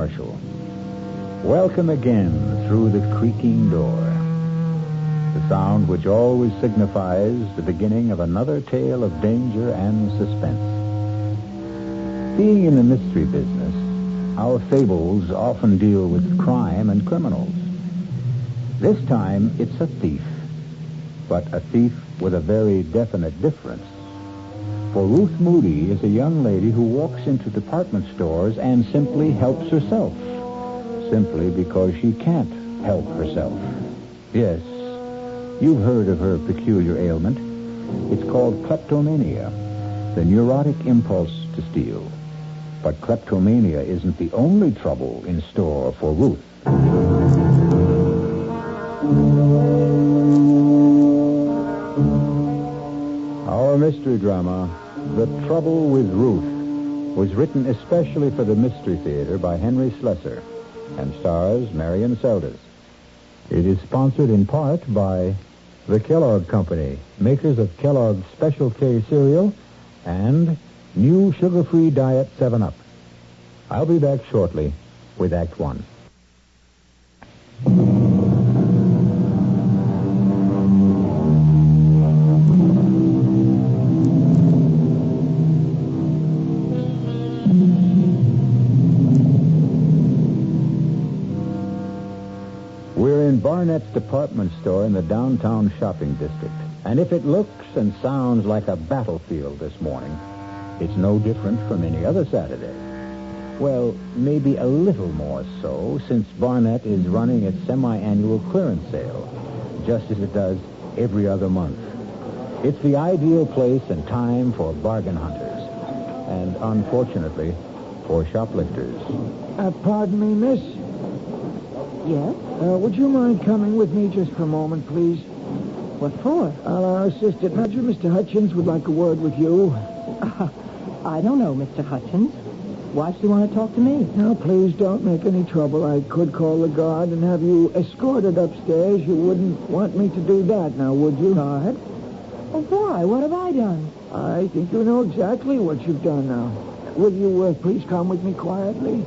Marshall. Welcome again through the creaking door. The sound which always signifies the beginning of another tale of danger and suspense. Being in the mystery business, our fables often deal with crime and criminals. This time, it's a thief, but a thief with a very definite difference. For Ruth Moody is a young lady who walks into department stores and simply helps herself, simply because she can't help herself. Yes, you've heard of her peculiar ailment. It's called kleptomania, the neurotic impulse to steal. But kleptomania isn't the only trouble in store for Ruth. Our mystery drama, The Trouble with Ruth, was written especially for the Mystery Theater by Henry Slesser and stars Marion Seldes. It is sponsored in part by the Kellogg Company, makers of Kellogg's Special K cereal and new sugar-free diet 7-Up. I'll be back shortly with Act One. We're in Barnett's department store in the downtown shopping district. And if it looks and sounds like a battlefield this morning, it's no different from any other Saturday. Well, maybe a little more so, since Barnett is running its semi-annual clearance sale, just as it does every other month. It's the ideal place and time for bargain hunters, and unfortunately, for shoplifters. Pardon me, miss? Yes? Would you mind coming with me just for a moment, please? What for? Our assistant manager, Mr. Hutchins, would like a word with you. I don't know, Mr. Hutchins. Why should you want to talk to me? Now, please don't make any trouble. I could call the guard and have you escorted upstairs. You wouldn't want me to do that, now, would you? Guard? Oh, why? What have I done? I think you know exactly what you've done now. Will you please come with me quietly?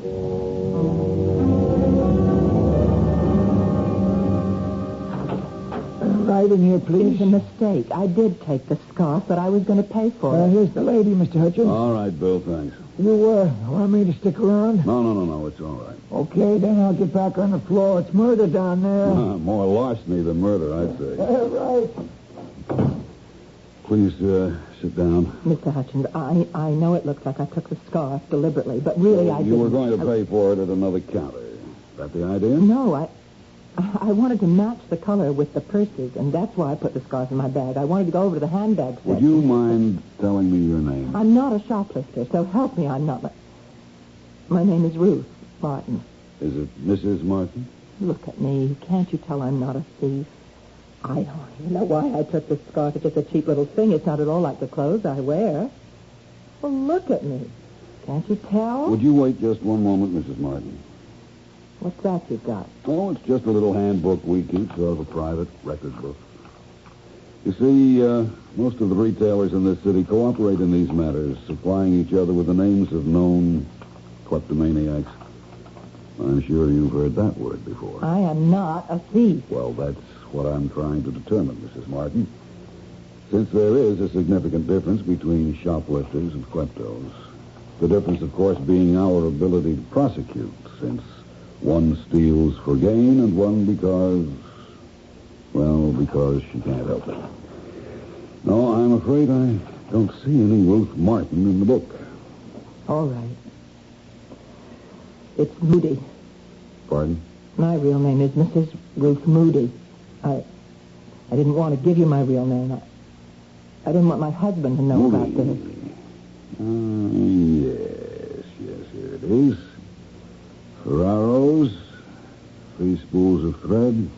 Right in here, please. It's a mistake. I did take the scarf, but I was going to pay for it. Here's the lady, Mr. Hutchins. All right, Bill, thanks. You want me to stick around? No, it's all right. Okay, then I'll get back on the floor. It's murder down there. More larceny than murder, I'd say. Right. Please, sit down. Mr. Hutchins, I know it looks like I took the scarf deliberately, but really I didn't. You were going to pay for it at another counter. Is that the idea? No, I wanted to match the color with the purses, and that's why I put the scarf in my bag. I wanted to go over to the handbag section. Would you mind telling me your name? I'm not a shoplifter, so help me, I'm not. My name is Ruth Martin. Is it Mrs. Martin? Look at me. Can't you tell I'm not a thief? I don't even know why I took this scarf. It's just a cheap little thing. It's not at all like the clothes I wear. Well, look at me. Can't you tell? Would you wait just one moment, Mrs. Martin? What's that you've got? Oh, it's just a little handbook we keep, sort of a private record book. You see, most of the retailers in this city cooperate in these matters, supplying each other with the names of known kleptomaniacs. I'm sure you've heard that word before. I am not a thief. Well, that's what I'm trying to determine, Mrs. Martin. Since there is a significant difference between shoplifters and kleptos, the difference, of course, being our ability to prosecute, since one steals for gain and one because she can't help it. No, I'm afraid I don't see any Ruth Martin in the book. All right. It's Moody. Pardon? My real name is Mrs. Ruth Moody. I didn't want to give you my real name. I didn't want my husband to know Moody. about this. Yes, here it is. Ferraro's, 3 spools of thread,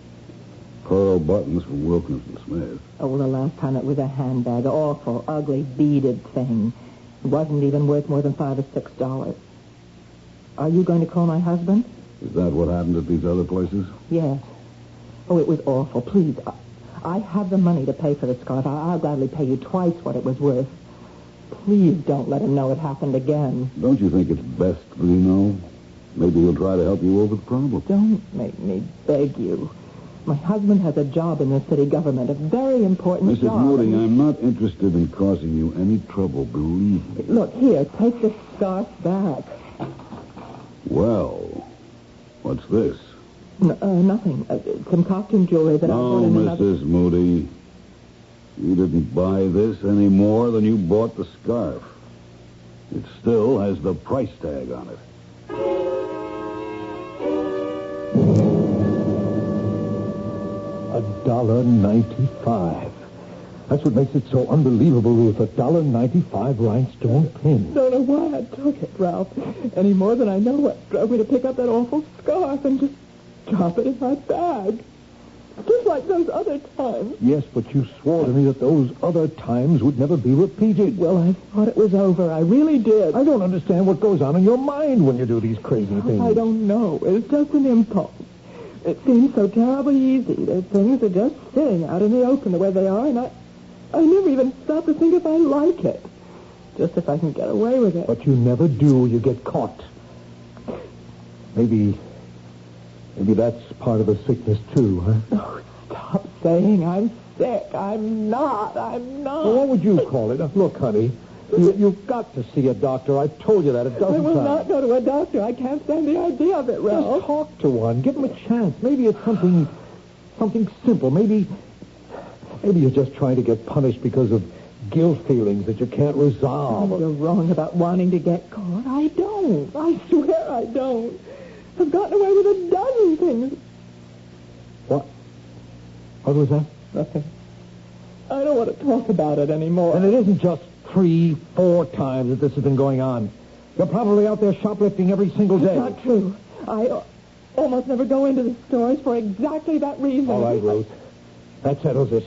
pearl buttons from Wilkinson Smith. Oh, well, the last time it was a handbag. Awful, ugly, beaded thing. It wasn't even worth more than $5 or $6. Are you going to call my husband? Is that what happened at these other places? Yes. Oh, it was awful. Please, I have the money to pay for the scarf. I'll gladly pay you twice what it was worth. Please don't let him know it happened again. Don't you think it's best that he know? Maybe he'll try to help you over the problem. Don't make me beg you. My husband has a job in the city government, a very important job. Mrs. Moody, I'm not interested in causing you any trouble, believe me. Look, here, take this scarf back. Well, what's this? Nothing. Some costume jewelry that I bought in another... Mrs. Moody, you didn't buy this any more than you bought the scarf. It still has the price tag on it. $1.95. That's what makes it so unbelievable, Ruth. $1.95 rhinestone pin. Don't know why I took it, Ralph. Any more than I know what drove me to pick up that awful scarf and just drop it in my bag. Just like those other times. Yes, but you swore to me that those other times would never be repeated. Well, I thought it was over. I really did. I don't understand what goes on in your mind when you do these crazy things. I don't know. It's just an impulse. It seems so terribly easy. There's things that are just sitting out in the open the way they are, and I never even stop to think if I like it. Just if I can get away with it. But you never do. You get caught. Maybe that's part of the sickness, too, huh? Oh, stop saying I'm sick. I'm not. Well, what would you call it? Look, honey, you've got to see a doctor. I've told you that a dozen times. I will not go to a doctor. I can't stand the idea of it, Ralph. Just talk to one. Give him a chance. Maybe it's something simple. Maybe you're just trying to get punished because of guilt feelings that you can't resolve. Oh, you're wrong about wanting to get caught. I don't. I swear I don't. I've gotten away with a dozen things. What? What was that? Nothing. I don't want to talk about it anymore. And it isn't just 3-4 times that this has been going on. You're probably out there shoplifting every single day. That's not true. I almost never go into the stores for exactly that reason. All right, Ruth. That settles it.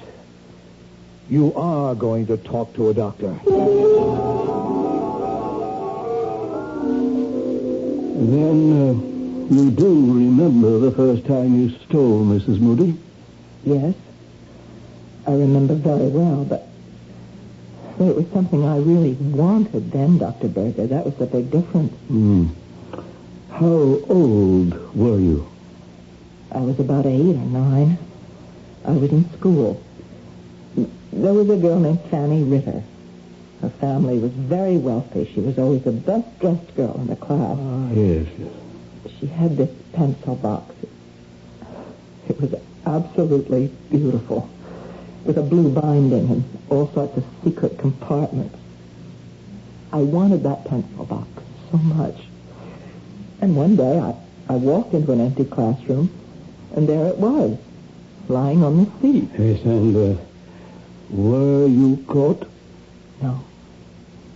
You are going to talk to a doctor. Then, you do remember the first time you stole, Mrs. Moody? Yes. I remember very well, but it was something I really wanted then, Dr. Berger. That was the big difference. How old were you? I was about 8 or 9. I was in school. There was a girl named Fanny Ritter. Her family was very wealthy. She was always the best-dressed girl in the class. Ah, yes. She had this pencil box. It was absolutely beautiful, with a blue binding and all sorts of secret compartments. I wanted that pencil box so much. And one day I walked into an empty classroom, and there it was, lying on the seat. Yes, and were you caught? No.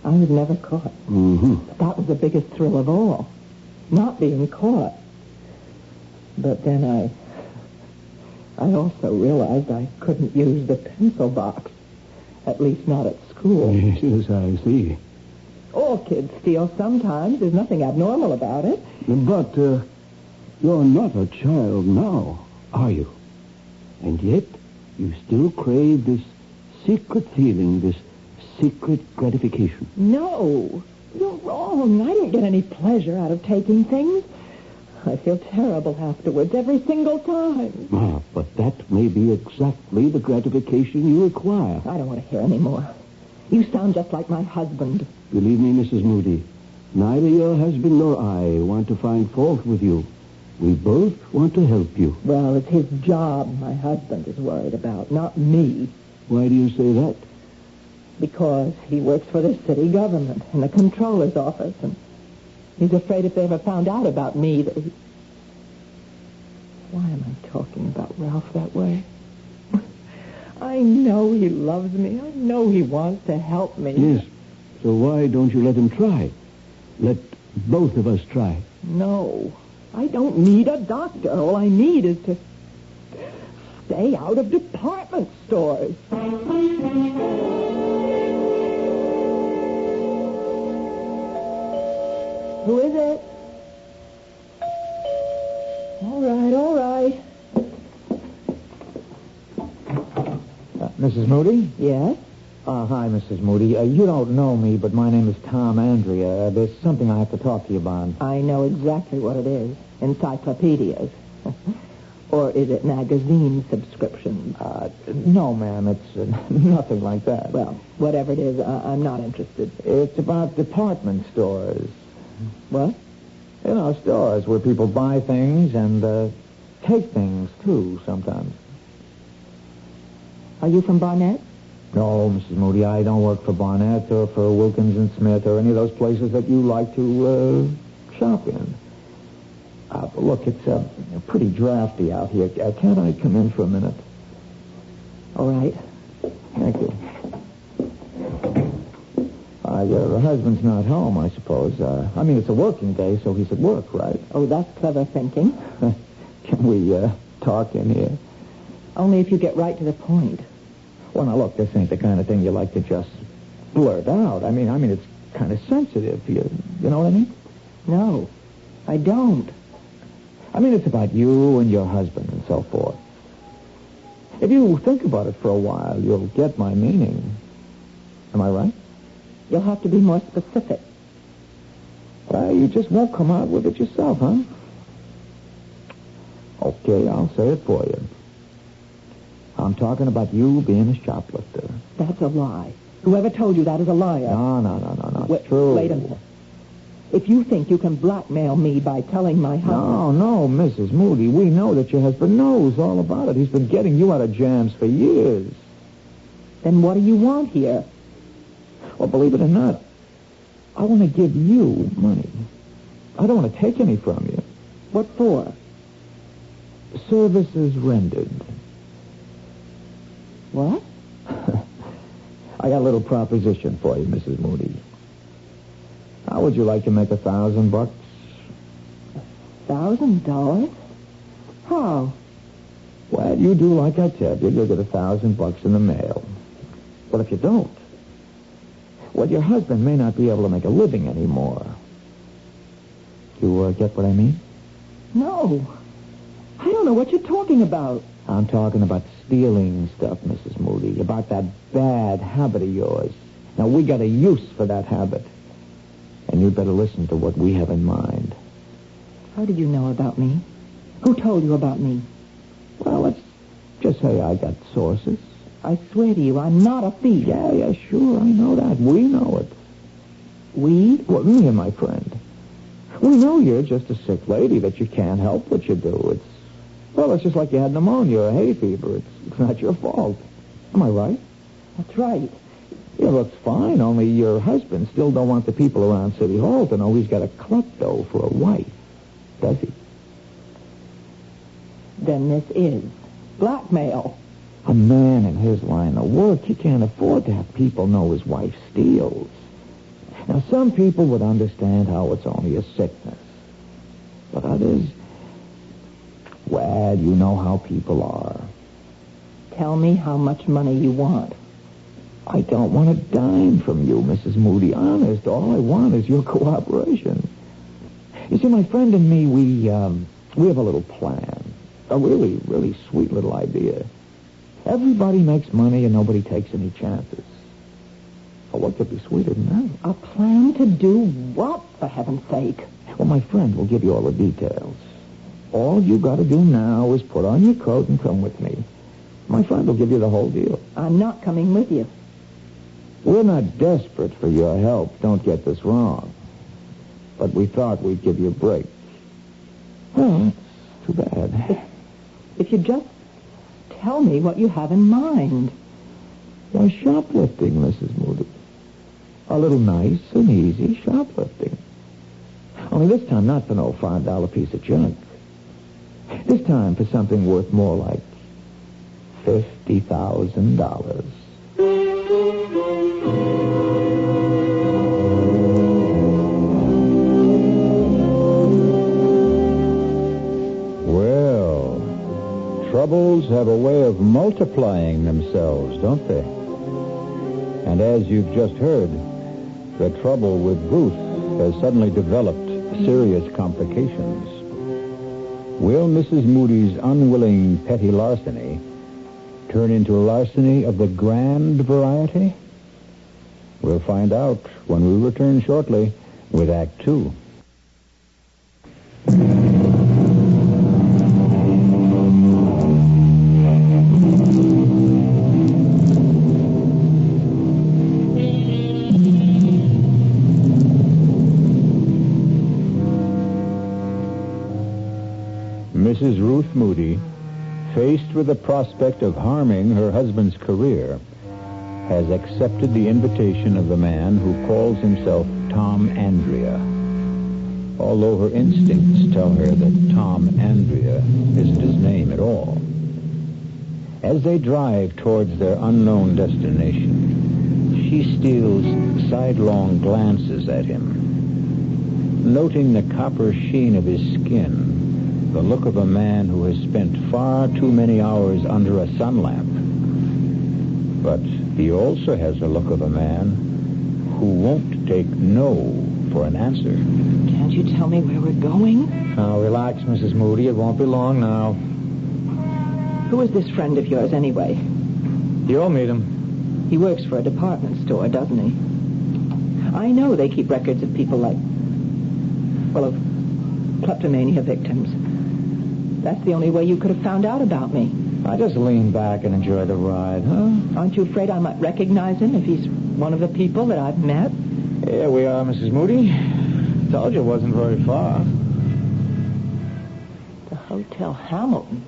I was never caught. Mm-hmm. But that was the biggest thrill of all, not being caught. But then I also realized I couldn't use the pencil box, at least not at school. Yes, I see. All kids steal sometimes. There's nothing abnormal about it. But you're not a child now, are you? And yet you still crave this secret feeling, this secret gratification. No, you're wrong. I don't get any pleasure out of taking things. I feel terrible afterwards every single time. Ah, but that may be exactly the gratification you require. I don't want to hear any more. You sound just like my husband. Believe me, Mrs. Moody, neither your husband nor I want to find fault with you. We both want to help you. Well, it's his job my husband is worried about, not me. Why do you say that? Because he works for the city government in the controller's office, and he's afraid if they ever found out about me that he... Why am I talking about Ralph that way? I know he loves me. I know he wants to help me. Yes. So why don't you let him try? Let both of us try. No. I don't need a doctor. All I need is to stay out of department stores. Who is it? All right. Mrs. Moody? Yes? Hi, Mrs. Moody. You don't know me, but my name is Tom Andrea. There's something I have to talk to you about. I know exactly what it is. Encyclopedias. Or is it magazine subscriptions? No, ma'am. It's nothing like that. Well, whatever it is, I'm not interested. It's about department stores. What? You know, stores where people buy things and take things, too, sometimes. Are you from Barnett? No, Mrs. Moody, I don't work for Barnett or for Wilkins and Smith or any of those places that you like to shop in. But look, it's pretty drafty out here. Can't I come in for a minute? All right. Thank you. Your husband's not home, I suppose. I mean, it's a working day, so he's at work, right? Oh, that's clever thinking. Can we talk in here? Only if you get right to the point. Well, now, look, this ain't the kind of thing you like to just blurt out. I mean, it's kind of sensitive. You know what I mean? No, I don't. I mean, it's about you and your husband and so forth. If you think about it for a while, you'll get my meaning. Am I right? You'll have to be more specific. Well, you just won't come out with it yourself, huh? Okay, I'll say it for you. I'm talking about you being a shoplifter. That's a lie. Whoever told you that is a liar. No. It's true. Wait a minute. If you think you can blackmail me by telling my husband... No, Mrs. Moody. We know that your husband knows all about it. He's been getting you out of jams for years. Then what do you want here? Well, believe it or not, I want to give you money. I don't want to take any from you. What for? Services rendered. What? I got a little proposition for you, Mrs. Moody. How would you like to make $1,000? $1,000? How? Well, you do like I tell you. You'll get $1,000 in the mail. But if you don't, well, your husband may not be able to make a living anymore. You get what I mean? No. I don't know what you're talking about. I'm talking about stealing stuff, Mrs. Moody, about that bad habit of yours. Now, we got a use for that habit. And you'd better listen to what we have in mind. How did you know about me? Who told you about me? Well, let's just say I got sources. I swear to you, I'm not a thief. Yeah, sure, I know that. We know it. We? Well, me and my friend. We know you're just a sick lady, that you can't help what you do. It's just like you had pneumonia or hay fever. It's not your fault. Am I right? That's right. Yeah, looks fine, only your husband still don't want the people around City Hall to know he's got a klepto for a wife, does he? Then this is blackmail. A man in his line of work, he can't afford to have people know his wife steals. Now, some people would understand how it's only a sickness. But others, well, you know how people are. Tell me how much money you want. I don't want a dime from you, Mrs. Moody. Honest, all I want is your cooperation. You see, my friend and me, we have a little plan. A really, really sweet little idea. Everybody makes money and nobody takes any chances. Well, what could be sweeter than that? A plan to do what, for heaven's sake? Well, my friend will give you all the details. All you got to do now is put on your coat and come with me. My friend will give you the whole deal. I'm not coming with you. We're not desperate for your help. Don't get this wrong. But we thought we'd give you a break. Well, that's too bad. If you just tell me what you have in mind. Why, shoplifting, Mrs. Moody. A little nice and easy shoplifting. Only this time not for no $5 piece of junk. This time for something worth more like $50,000. Well, troubles have a way of multiplying themselves, don't they? And as you've just heard, the trouble with Ruth has suddenly developed serious complications. Will Mrs. Moody's unwilling petty larceny turn into larceny of the grand variety? We'll find out when we return shortly with Act 2. Mrs. Ruth Moody, faced with the prospect of harming her husband's career, has accepted the invitation of the man who calls himself Tom Andrea, although her instincts tell her that Tom Andrea isn't his name at all. As they drive towards their unknown destination, she steals sidelong glances at him, noting the copper sheen of his skin, the look of a man who has spent far too many hours under a sun lamp. But he also has the look of a man who won't take no for an answer. Can't you tell me where we're going? Now, relax, Mrs. Moody. It won't be long now. Who is this friend of yours, anyway? You'll meet him. He works for a department store, doesn't he? I know they keep records of people like, well, of kleptomania victims. That's the only way you could have found out about me. I just lean back and enjoy the ride, huh? Aren't you afraid I might recognize him if he's one of the people that I've met? Here we are, Mrs. Moody. Told you it wasn't very far. The Hotel Hamilton.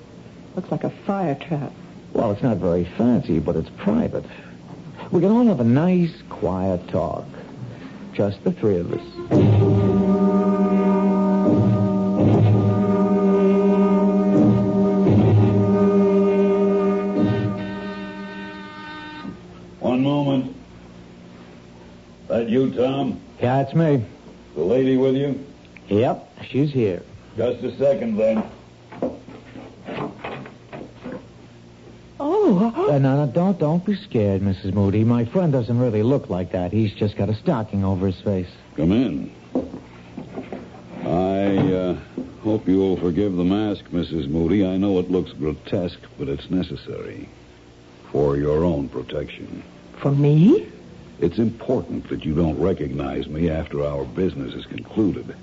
Looks like a fire trap. Well, it's not very fancy, but it's private. We can all have a nice, quiet talk. Just the three of us. One moment. That you, Tom? Yeah, it's me. The lady with you? Yep, she's here. Just a second, then. Oh. No, don't be scared, Mrs. Moody. My friend doesn't really look like that. He's just got a stocking over his face. Come in. I hope you will forgive the mask, Mrs. Moody. I know it looks grotesque, but it's necessary for your own protection. For me? It's important that you don't recognize me after our business is concluded.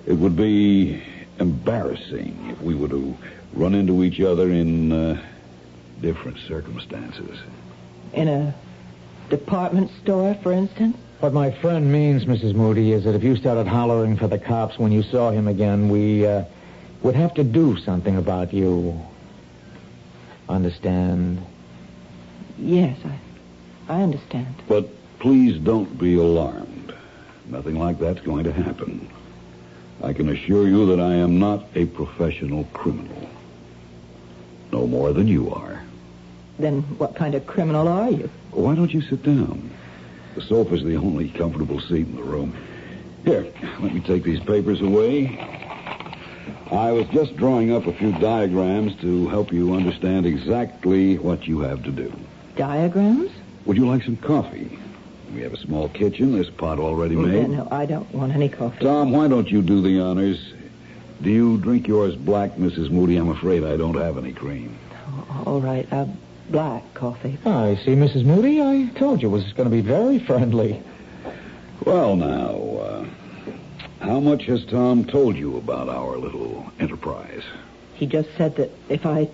It would be embarrassing if we were to run into each other in different circumstances. In a department store, for instance? What my friend means, Mrs. Moody, is that if you started hollering for the cops when you saw him again, we would have to do something about you. Understand? Yes, I understand. But please don't be alarmed. Nothing like that's going to happen. I can assure you that I am not a professional criminal. No more than you are. Then what kind of criminal are you? Why don't you sit down? The sofa's the only comfortable seat in the room. Here, let me take these papers away. I was just drawing up a few diagrams to help you understand exactly what you have to do. Diagrams? Would you like some coffee? We have a small kitchen. There's a pot already made. No, I don't want any coffee. Tom, why don't you do the honors? Do you drink yours black, Mrs. Moody? I'm afraid I don't have any cream. Oh, all right, black coffee. I see, Mrs. Moody. I told you it was going to be very friendly. Well, now, how much has Tom told you about our little enterprise? He just said that if I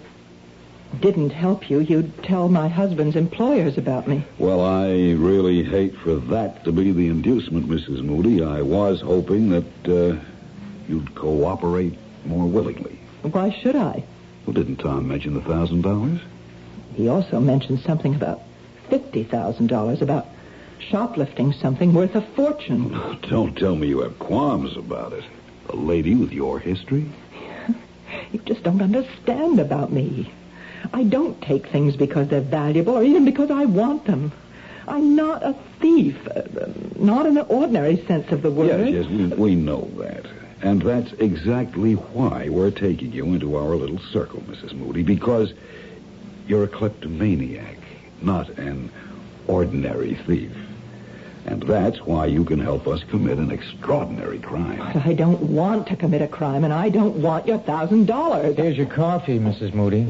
didn't help you, you'd tell my husband's employers about me. Well, I really hate for that to be the inducement, Mrs. Moody. I was hoping that you'd cooperate more willingly. Why should I? Well, didn't Tom mention the $1,000? He also mentioned something about $50,000, about shoplifting something worth a fortune. Don't tell me you have qualms about it. A lady with your history? You just don't understand about me. I don't take things because they're valuable or even because I want them. I'm not a thief, not in the ordinary sense of the word. Yes, we know that. And that's exactly why we're taking you into our little circle, Mrs. Moody, because you're a kleptomaniac, not an ordinary thief. And that's why you can help us commit an extraordinary crime. But I don't want to commit a crime, and I don't want your $1,000. Here's your coffee, Mrs. Moody.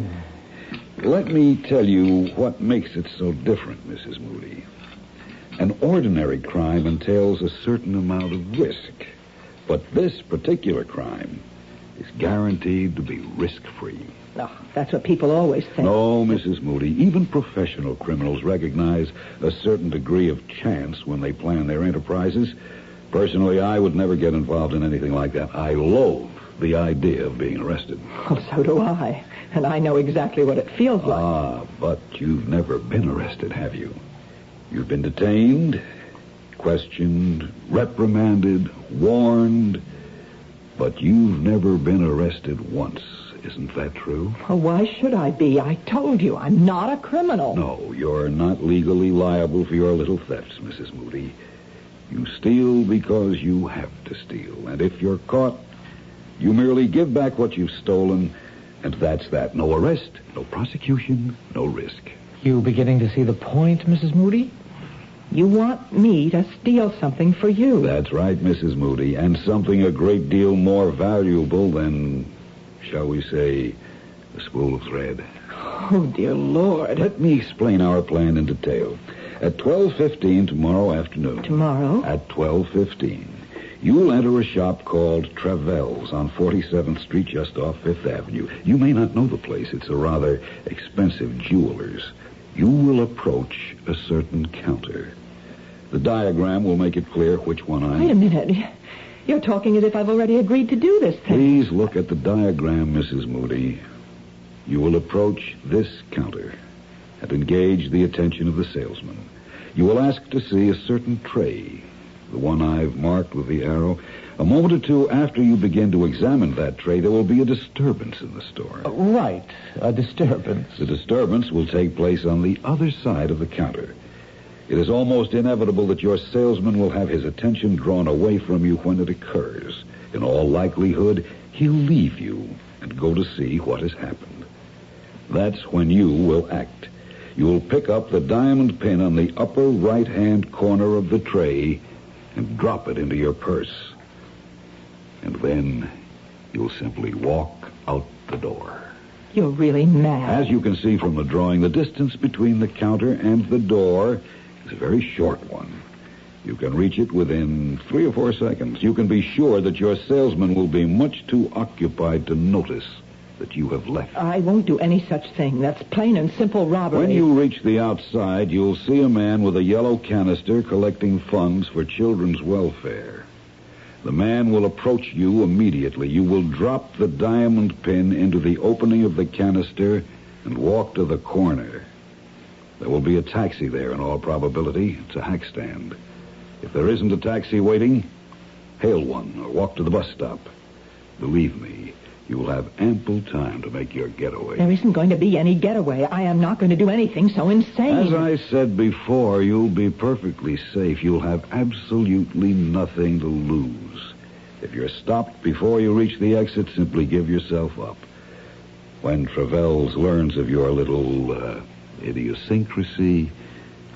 Let me tell you what makes it so different, Mrs. Moody. An ordinary crime entails a certain amount of risk. But this particular crime is guaranteed to be risk-free. No, that's what people always say. No, Mrs. Moody. Even professional criminals recognize a certain degree of chance when they plan their enterprises. Personally, I would never get involved in anything like that. I loathe the idea of being arrested. Well, so do I. And I know exactly what it feels like. Ah, but you've never been arrested, have you? You've been detained, questioned, reprimanded, warned, but you've never been arrested once. Isn't that true? Well, why should I be? I told you, I'm not a criminal. No, you're not legally liable for your little thefts, Mrs. Moody. You steal because you have to steal. And if you're caught, you merely give back what you've stolen, and that's that. No arrest, no prosecution, no risk. You beginning to see the point, Mrs. Moody? You want me to steal something for you. That's right, Mrs. Moody, and something a great deal more valuable than, shall we say, a spool of thread. Oh, dear Lord. Let me explain our plan in detail. At 12:15 tomorrow afternoon. Tomorrow? At 12:15. You'll enter a shop called Travell's on 47th Street, just off Fifth Avenue. You may not know the place. It's a rather expensive jeweler's. You will approach a certain counter. The diagram will make it clear which one I... Wait a minute. You're talking as if I've already agreed to do this thing. Please look at the diagram, Mrs. Moody. You will approach this counter and engage the attention of the salesman. You will ask to see a certain tray, the one I've marked with the arrow. A moment or two after you begin to examine that tray, there will be a disturbance in the store. Right, a disturbance. The disturbance will take place on the other side of the counter. It is almost inevitable that your salesman will have his attention drawn away from you when it occurs. In all likelihood, he'll leave you and go to see what has happened. That's when you will act. You'll pick up the diamond pin on the upper right-hand corner of the tray and drop it into your purse. And then you'll simply walk out the door. You're really mad. As you can see from the drawing, the distance between the counter and the door is a very short one. You can reach it within 3 or 4 seconds. You can be sure that your salesman will be much too occupied to notice that you have left. I won't do any such thing. That's plain and simple robbery. When you reach the outside, you'll see a man with a yellow canister collecting funds for children's welfare. The man will approach you immediately. You will drop the diamond pin into the opening of the canister and walk to the corner. There will be a taxi there in all probability. It's a hack stand. If there isn't a taxi waiting, hail one or walk to the bus stop. Believe me, you will have ample time to make your getaway. There isn't going to be any getaway. I am not going to do anything so insane. As I said before, you'll be perfectly safe. You'll have absolutely nothing to lose. If you're stopped before you reach the exit, simply give yourself up. When Travell's learns of your little idiosyncrasy,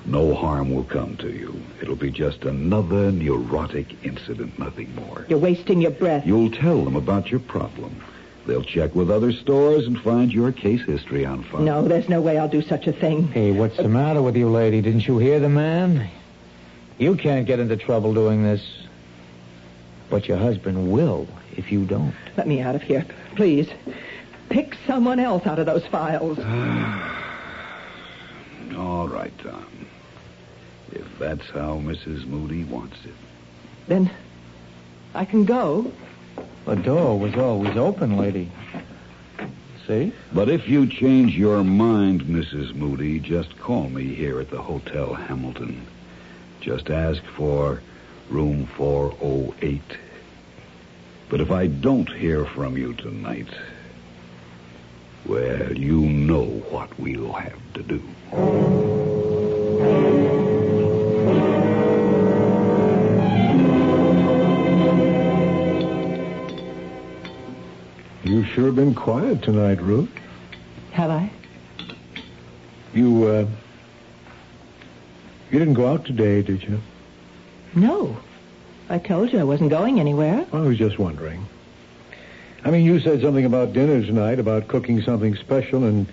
no harm will come to you. It'll be just another neurotic incident, nothing more. You're wasting your breath. You'll tell them about your problem. They'll check with other stores and find your case history on file. No, there's no way I'll do such a thing. Hey, what's the matter with you, lady? Didn't you hear the man? You can't get into trouble doing this. But your husband will if you don't. Let me out of here, please. Pick someone else out of those files. All right, Tom. If that's how Mrs. Moody wants it. Then I can go. The door was always open, lady. See? But if you change your mind, Mrs. Moody, just call me here at the Hotel Hamilton. Just ask for room 408. But if I don't hear from you tonight, well, you know what we'll have to do. You've sure been quiet tonight, Ruth. Have I? You didn't go out today, did you? No. I told you I wasn't going anywhere. I was just wondering. I mean, you said something about dinner tonight, about cooking something special, and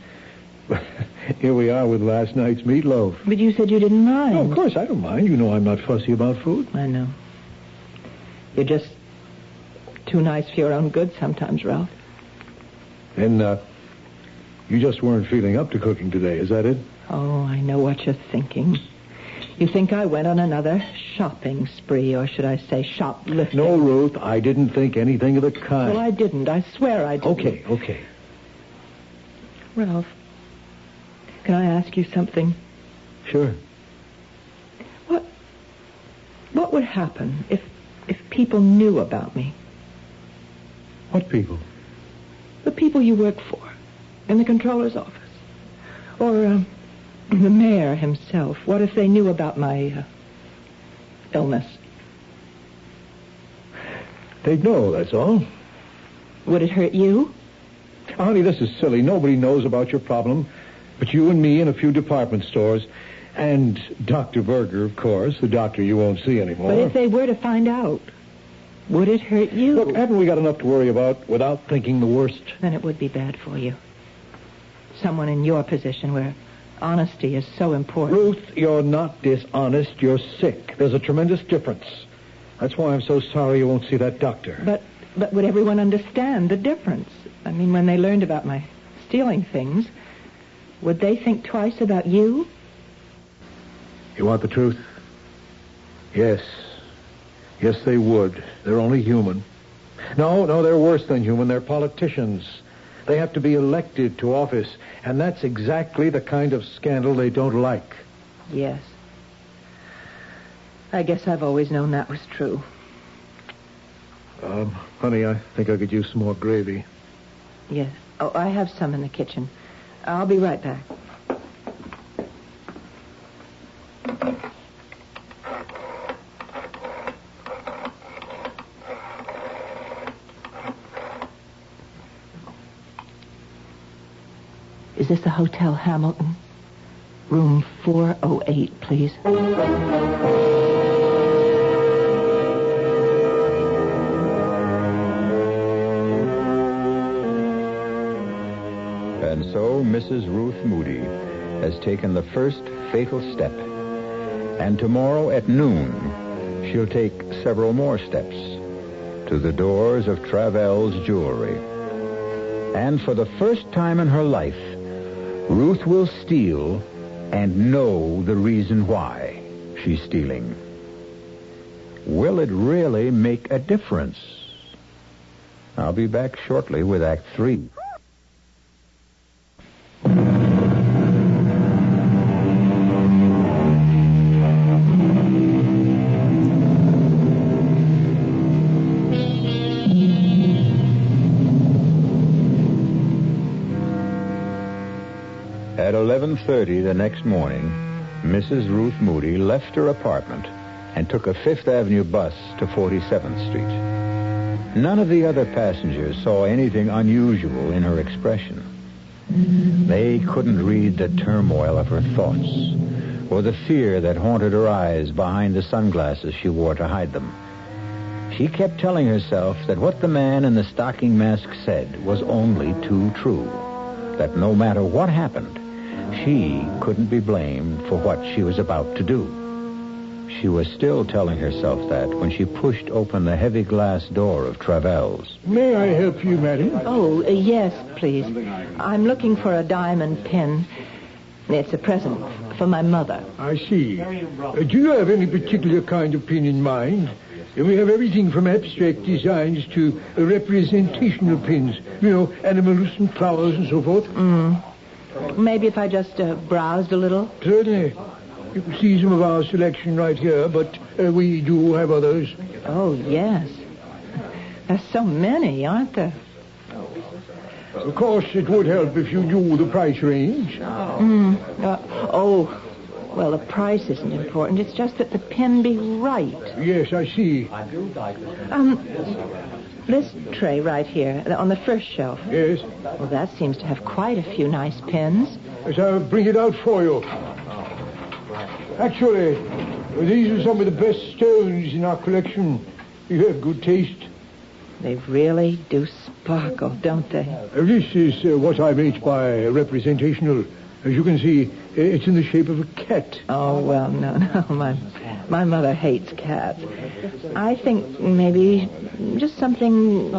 Here we are with last night's meatloaf. But you said you didn't mind. Oh, of course I don't mind. You know I'm not fussy about food. I know. You're just too nice for your own good sometimes, Ralph. And, you just weren't feeling up to cooking today, is that it? Oh, I know what you're thinking. You think I went on another shopping spree, or should I say shoplifting? No, Ruth, I didn't think anything of the kind. Well, I didn't. I swear I didn't. Okay. Ralph, can I ask you something? Sure. What would happen if people knew about me? What people? The people you work for, in the controller's office. Or, the mayor himself. What if they knew about my, illness? They'd know, that's all. Would it hurt you? Honey, this is silly. Nobody knows about your problem but you and me and a few department stores. And Dr. Berger, of course, the doctor you won't see anymore. But if they were to find out, would it hurt you? Look, haven't we got enough to worry about without thinking the worst? Then it would be bad for you. Someone in your position where honesty is so important. Ruth, you're not dishonest. You're sick. There's a tremendous difference. That's why I'm so sorry you won't see that doctor. But would everyone understand the difference? I mean, when they learned about my stealing things, would they think twice about you? You want the truth? Yes. Yes, they would. They're only human. No, they're worse than human. They're politicians. They have to be elected to office, and that's exactly the kind of scandal they don't like. Yes. I guess I've always known that was true. Honey, I think I could use some more gravy. Yes. Oh, I have some in the kitchen. I'll be right back. Is this the Hotel Hamilton? Room 408, please. And so Mrs. Ruth Moody has taken the first fatal step. And tomorrow at noon, she'll take several more steps to the doors of Travell's Jewelry. And for the first time in her life, Ruth will steal and know the reason why she's stealing. Will it really make a difference? I'll be back shortly with Act 3. At 11:30 the next morning, Mrs. Ruth Moody left her apartment and took a Fifth Avenue bus to 47th Street. None of the other passengers saw anything unusual in her expression. They couldn't read the turmoil of her thoughts or the fear that haunted her eyes behind the sunglasses she wore to hide them. She kept telling herself that what the man in the stocking mask said was only too true, that no matter what happened, she couldn't be blamed for what she was about to do. She was still telling herself that when she pushed open the heavy glass door of Travell's. May I help you, madam? Oh, yes, please. I'm looking for a diamond pin. It's a present for my mother. I see. Do you have any particular kind of pin in mind? We have everything from abstract designs to representational pins. You know, animals and flowers and so forth. Maybe if I just browsed a little? Certainly. You can see some of our selection right here, but we do have others. Oh, yes. There's so many, aren't there? Of course, it would help if you knew the price range. Well, the price isn't important. It's just that the pin be right. Yes, I see. This tray right here, on the first shelf. Yes? Well, that seems to have quite a few nice pins. Yes, I'll bring it out for you. Actually, these are some of the best stones in our collection. You have good taste. They really do sparkle, don't they? This is what I meant by representational. As you can see, it's in the shape of a cat. Oh, well, no. My mother hates cats. I think maybe just something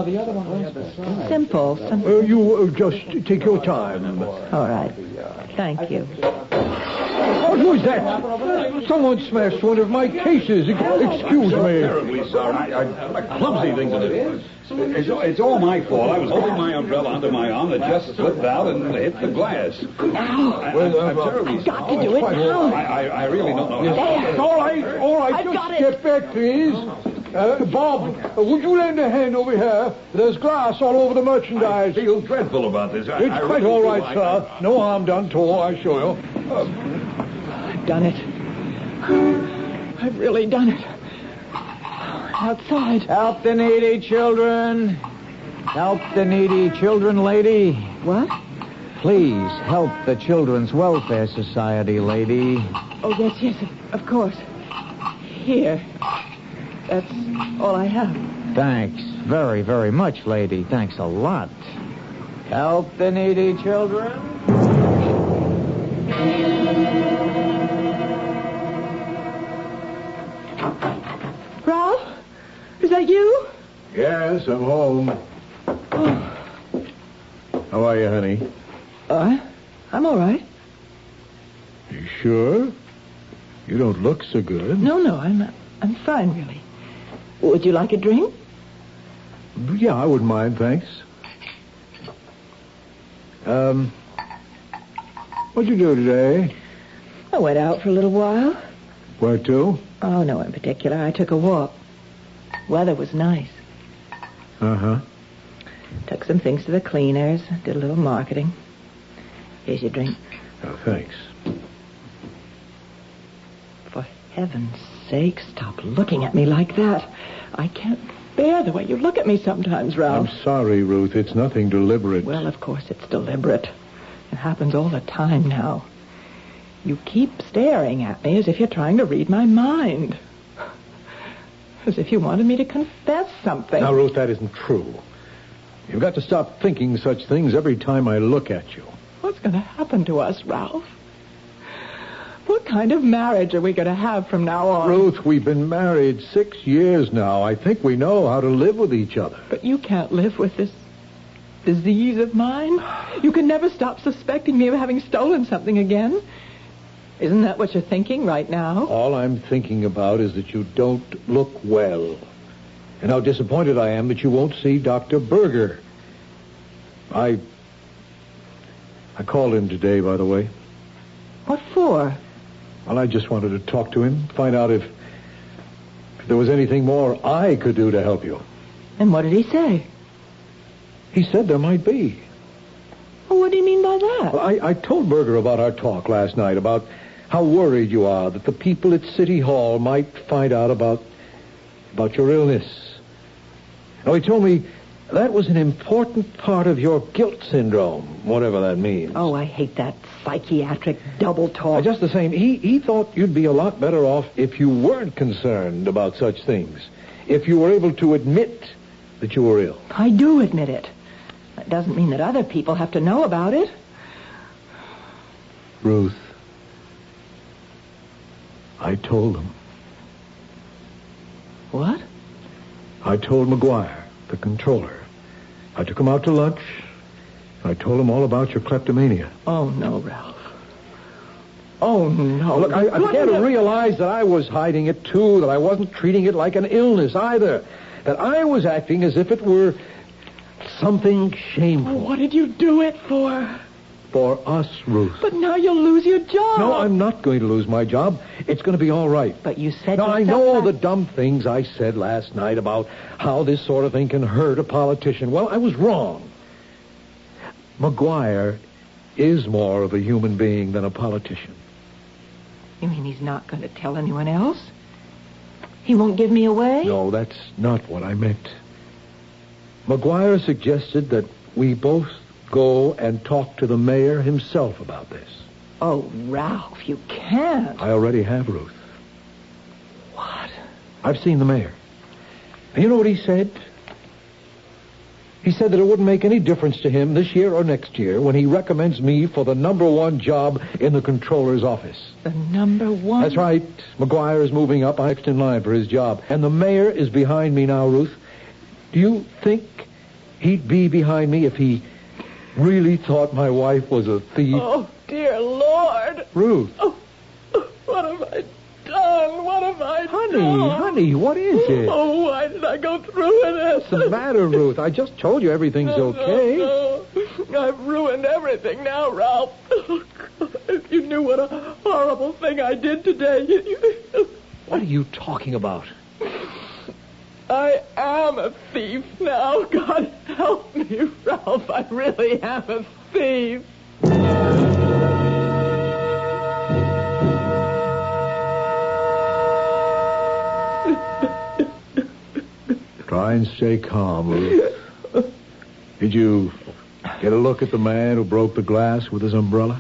simple. You just take your time. All right. Thank you. What was that? Someone smashed one of my cases. Excuse me. Terribly sorry. A clumsy thing to do. It's all my fault. I was holding my umbrella under my arm. It just slipped out and hit the glass. Ow. I'm terribly I've got to do it now. I really don't know. There. All right. I've Just got it. step back, please. Bob, would you lend a hand over here? There's glass all over the merchandise. I feel dreadful about this. It's quite all right, sir. No harm done to all, I assure you. I've done it. I've really done it. Outside. Help the needy children. Help the needy children, lady. What? Please help the Children's Welfare Society, lady. Oh, yes, of course. Here. That's all I have. Thanks very, very much, lady. Thanks a lot. Help the needy children. Ralph? Is that you? Yes, I'm home. Oh. How are you, honey? I'm all right. You sure? You don't look so good. No, I'm fine, really. Would you like a drink? Yeah, I wouldn't mind, thanks. What'd you do today? I went out for a little while. Where to? Oh, no in particular. I took a walk. Weather was nice. Uh-huh. Took some things to the cleaners. Did a little marketing. Here's your drink. Oh, thanks. For heaven's sake, stop looking at me like that. I can't bear the way you look at me sometimes, Ralph. I'm sorry, Ruth. It's nothing deliberate. Well, of course it's deliberate. It happens all the time now. You keep staring at me as if you're trying to read my mind. As if you wanted me to confess something. Now, Ruth, that isn't true. You've got to stop thinking such things every time I look at you. What's going to happen to us, Ralph? What kind of marriage are we going to have from now on? Ruth, we've been married 6 years now. I think we know how to live with each other. But you can't live with this disease of mine. You can never stop suspecting me of having stolen something again. Isn't that what you're thinking right now? All I'm thinking about is that you don't look well. And how disappointed I am that you won't see Dr. Berger. I called him today, by the way. What for? Well, I just wanted to talk to him, find out if there was anything more I could do to help you. And what did he say? He said there might be. Well, what do you mean by that? Well, I told Berger about our talk last night, about how worried you are that the people at City Hall might find out about your illness. Now, he told me that was an important part of your guilt syndrome, whatever that means. Oh, I hate that psychiatric double talk. Just the same, he thought you'd be a lot better off if you weren't concerned about such things. If you were able to admit that you were ill. I do admit it. That doesn't mean that other people have to know about it. Ruth, I told them. What? I told McGuire, the controller. I took him out to lunch. I told him all about your kleptomania. Oh, no, Ralph. Oh, no. Look, I began to realize that I was hiding it, too, that I wasn't treating it like an illness, either. That I was acting as if it were something shameful. What did you do it for? For us, Ruth. But now you'll lose your job. No, I'm not going to lose my job. It's going to be all right. But you said Now, I yourself know last- the dumb things I said last night about how this sort of thing can hurt a politician. Well, I was wrong. McGuire is more of a human being than a politician. You mean he's not going to tell anyone else? He won't give me away? No, that's not what I meant. McGuire suggested that we both go and talk to the mayor himself about this. Oh, Ralph, you can't. I already have, Ruth. What? I've seen the mayor. And you know what he said? He said that it wouldn't make any difference to him this year or next year when he recommends me for the #1 job in the controller's office. The #1? That's right. McGuire is moving up. I'm next in line for his job. And the mayor is behind me now, Ruth. Do you think he'd be behind me if he really thought my wife was a thief? Oh, dear Lord. Ruth. Oh, what have I done? What have I done? Honey, what is it? Oh, why did I go through with this? What's the matter, Ruth? I just told you everything's okay. No. I've ruined everything now, Ralph. Oh, God, if you knew what a horrible thing I did today. What are you talking about? I am a thief now. God help me, Ralph. I really am a thief. Try and stay calm, Ruth. Did you get a look at the man who broke the glass with his umbrella?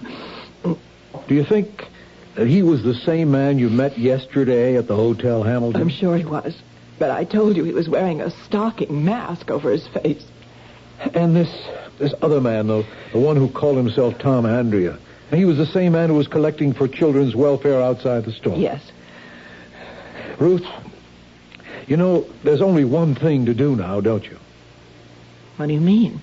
Do you think that he was the same man you met yesterday at the Hotel Hamilton? I'm sure he was. But I told you he was wearing a stocking mask over his face. And this other man, though, the one who called himself Tom Andrea, he was the same man who was collecting for children's welfare outside the store? Yes. Ruth, you know, there's only one thing to do now, don't you? What do you mean?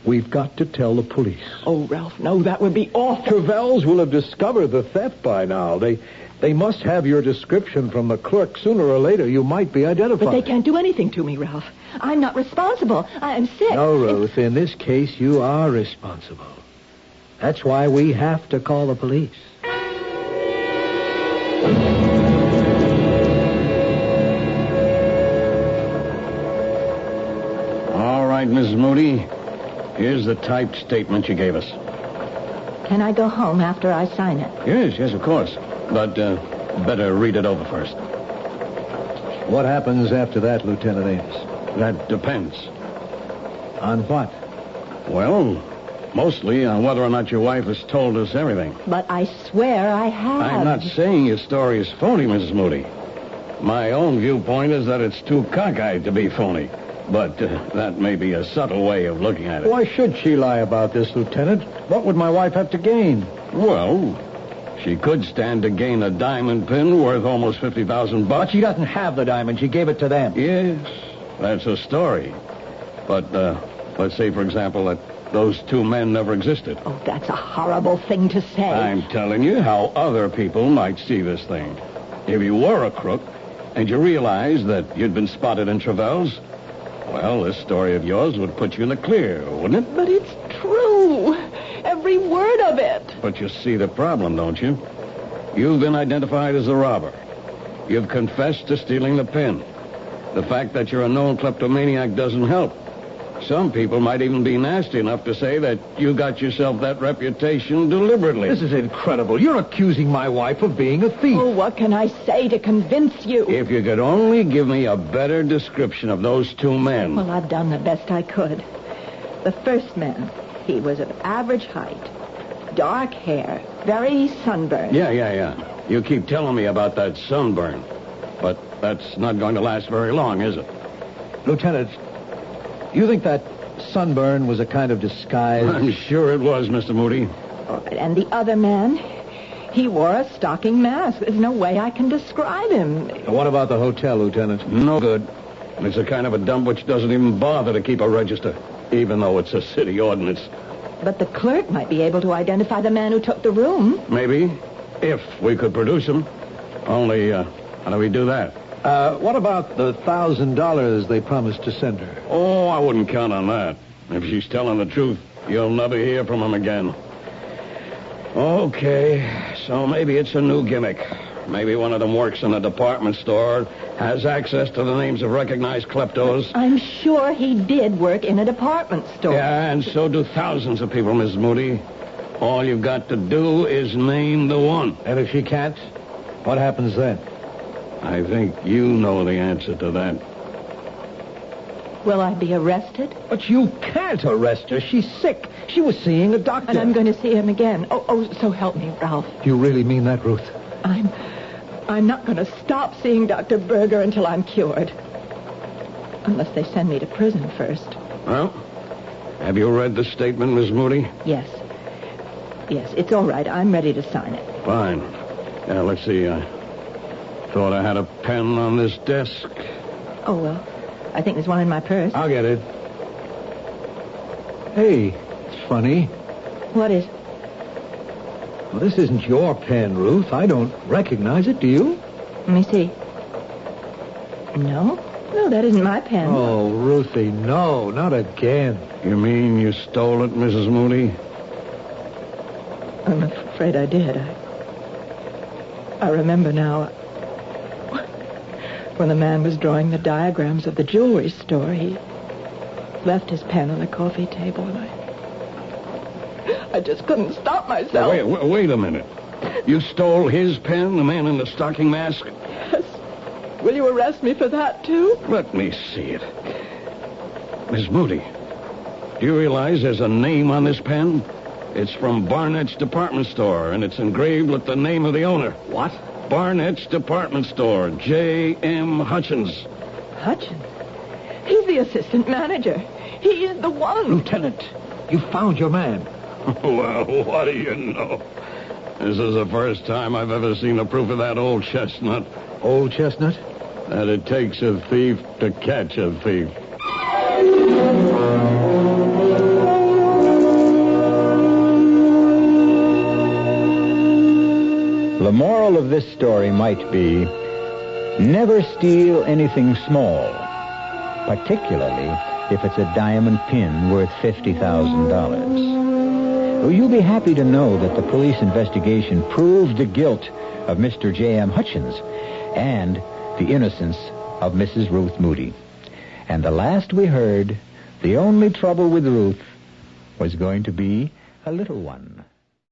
We've got to tell the police. Oh, Ralph, no, that would be awful. Trevells will have discovered the theft by now. They must have your description from the clerk. Sooner or later, you might be identified. But they can't do anything to me, Ralph. I'm not responsible. I'm sick. No, Ruth, in this case, you are responsible. That's why we have to call the police. All right, Mrs. Moody. Here's the typed statement you gave us. Can I go home after I sign it? Yes, of course. But better read it over first. What happens after that, Lieutenant Ames? That depends. On what? Well, mostly on whether or not your wife has told us everything. But I swear I have. I'm not saying your story is phony, Mrs. Moody. My own viewpoint is that it's too cockeyed to be phony. But that may be a subtle way of looking at it. Why should she lie about this, Lieutenant? What would my wife have to gain? Well, she could stand to gain a diamond pin worth almost $50,000. But she doesn't have the diamond. She gave it to them. Yes, that's a story. But let's say, for example, that those two men never existed. Oh, that's a horrible thing to say. I'm telling you how other people might see this thing. If you were a crook and you realized that you'd been spotted in Trevells, well, this story of yours would put you in the clear, wouldn't it? But it's true. Every word of it. But you see the problem, don't you? You've been identified as the robber. You've confessed to stealing the pin. The fact that you're a known kleptomaniac doesn't help. Some people might even be nasty enough to say that you got yourself that reputation deliberately. This is incredible. You're accusing my wife of being a thief. Oh, what can I say to convince you? If you could only give me a better description of those two men. Well, I've done the best I could. The first man, he was of average height, dark hair, very sunburned. Yeah. You keep telling me about that sunburn. But that's not going to last very long, is it? Lieutenant, you think that sunburn was a kind of disguise? I'm sure it was, Mr. Moody. And the other man, he wore a stocking mask. There's no way I can describe him. What about the hotel, Lieutenant? No good. It's the kind of a dump which doesn't even bother to keep a register, even though it's a city ordinance. But the clerk might be able to identify the man who took the room. Maybe, if we could produce him. Only, how do we do that? What about the $1,000 they promised to send her? Oh, I wouldn't count on that. If she's telling the truth, you'll never hear from him again. Okay, so maybe it's a new gimmick. Maybe one of them works in a department store, has access to the names of recognized kleptos. I'm sure he did work in a department store. Yeah, and so do thousands of people, Miss Moody. All you've got to do is name the one. And if she can't, what happens then? I think you know the answer to that. Will I be arrested? But you can't arrest her. She's sick. She was seeing a doctor. And I'm going to see him again. Oh, so help me, Ralph. Do you really mean that, Ruth? I'm not going to stop seeing Dr. Berger until I'm cured. Unless they send me to prison first. Well, have you read the statement, Miss Moody? Yes. Yes, it's all right. I'm ready to sign it. Fine. Yeah, let's see. I thought I had a pen on this desk. Oh, well, I think there's one in my purse. I'll get it. Hey, it's funny. What is? Well, this isn't your pen, Ruth. I don't recognize it, do you? Let me see. No, that isn't my pen. Oh, Ruthie, no, not again. You mean you stole it, Mrs. Moody? I'm afraid I did. I remember now. When the man was drawing the diagrams of the jewelry store, he left his pen on the coffee table, and I just couldn't stop myself. Wait a minute. You stole his pen, the man in the stocking mask? Yes. Will you arrest me for that, too? Let me see it. Miss Moody, do you realize there's a name on this pen? It's from Barnett's department store, and it's engraved with the name of the owner. What? Barnett's department store, J.M. Hutchins. Hutchins? He's the assistant manager. He is the one. Lieutenant, you found your man. Well, what do you know? This is the first time I've ever seen a proof of that old chestnut. Old chestnut? That it takes a thief to catch a thief. The moral of this story might be, never steal anything small, particularly if it's a diamond pin worth $50,000. You'll be happy to know that the police investigation proved the guilt of Mr. J.M. Hutchins and the innocence of Mrs. Ruth Moody. And the last we heard, the only trouble with Ruth was going to be a little one.